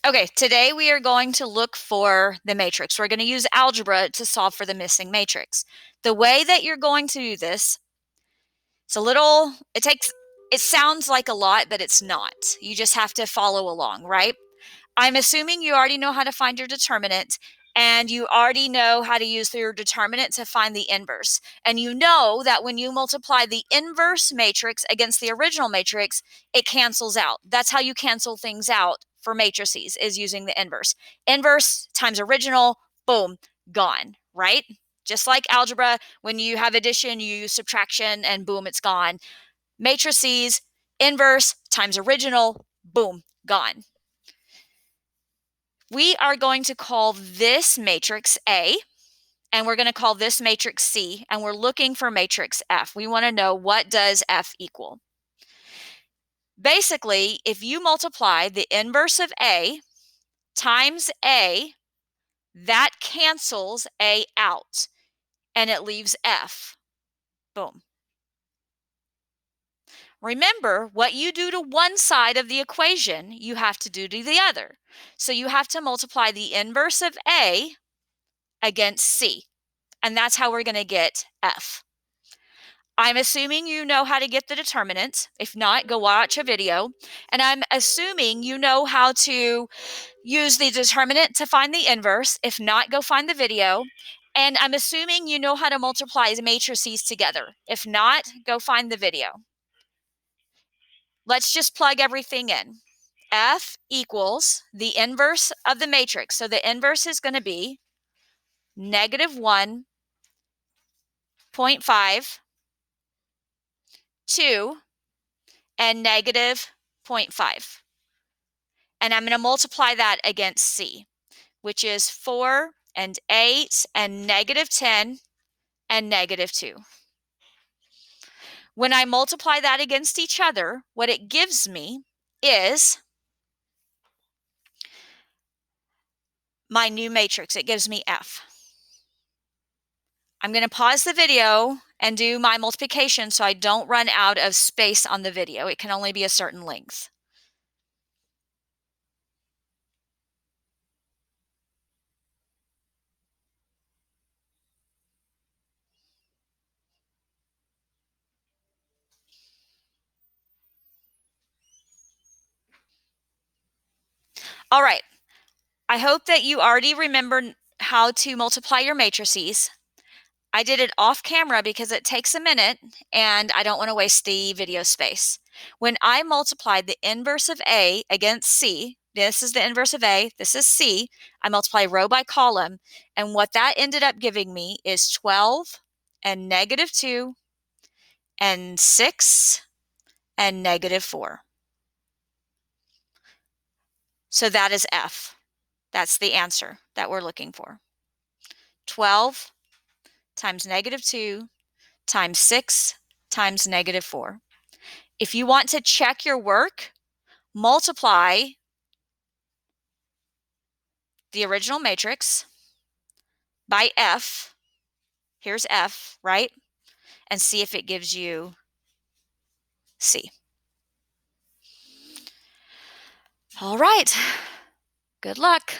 Okay, today we are going to look for the matrix. We're going to use algebra to solve for the missing matrix. The way that you're going to do this, it sounds like a lot, but it's not. You just have to follow along, right? I'm assuming you already know how to find your determinant, and you already know how to use your determinant to find the inverse. And you know that when you multiply the inverse matrix against the original matrix, it cancels out. That's how you cancel things out for matrices, is using the inverse. Inverse times original, boom, gone, right? Just like algebra, when you have addition, you use subtraction, and boom, it's gone. Matrices, inverse times original, boom, gone. We are going to call this matrix A, and we're going to call this matrix C, and we're looking for matrix F. We want to know, what does F equal? Basically, if you multiply the inverse of A times A, that cancels A out, and it leaves F. Boom. Remember, what you do to one side of the equation, you have to do to the other. So you have to multiply the inverse of A against C, and that's how we're going to get F. I'm assuming you know how to get the determinant. If not, go watch a video. And I'm assuming you know how to use the determinant to find the inverse. If not, go find the video. And I'm assuming you know how to multiply the matrices together. If not, go find the video. Let's just plug everything in. F equals the inverse of the matrix. So the inverse is going to be negative 1.5, 2, and negative 0.5. And I'm going to multiply that against C, which is 4 and 8 and negative 10 and negative 2. When I multiply that against each other, what it gives me is my new matrix. It gives me F. I'm going to pause the video and do my multiplication so I don't run out of space on the video. It can only be a certain length. All right. I hope that you already remember how to multiply your matrices. I did it off camera because it takes a minute and I don't want to waste the video space. When I multiplied the inverse of A against C, this is the inverse of A, this is C, I multiply row by column, and what that ended up giving me is 12 and negative 2 and 6 and negative 4. So that is F. That's the answer that we're looking for. 12 times negative 2 times 6 times negative 4. If you want to check your work, multiply the original matrix by F. Here's F, right? And see if it gives you C. All right. Good luck.